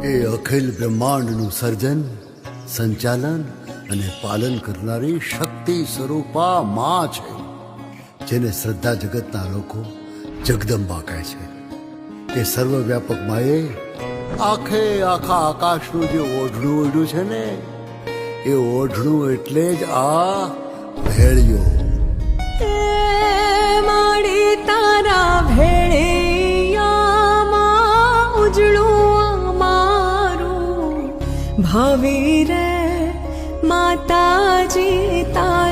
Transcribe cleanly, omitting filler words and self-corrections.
એ અખિલ બ્રહ્માંડનું સર્જન, સંચાલન અને પાલન કરનારી શક્તિ સ્વરૂપા માં છે, જેને શ્રદ્ધા જગતના લોકો જગદંબા કહે છે. એ સર્વવ્યાપક માએ આખે આખા આકાશનું જે ઓઢણું ઓઢ્યું છે ને, એ ઓઢણું એટલે જ આ ભેળિયો. માડી તારા ભેળિયામાં ઉજળું મારું ભાવી રે માતાજી તારું.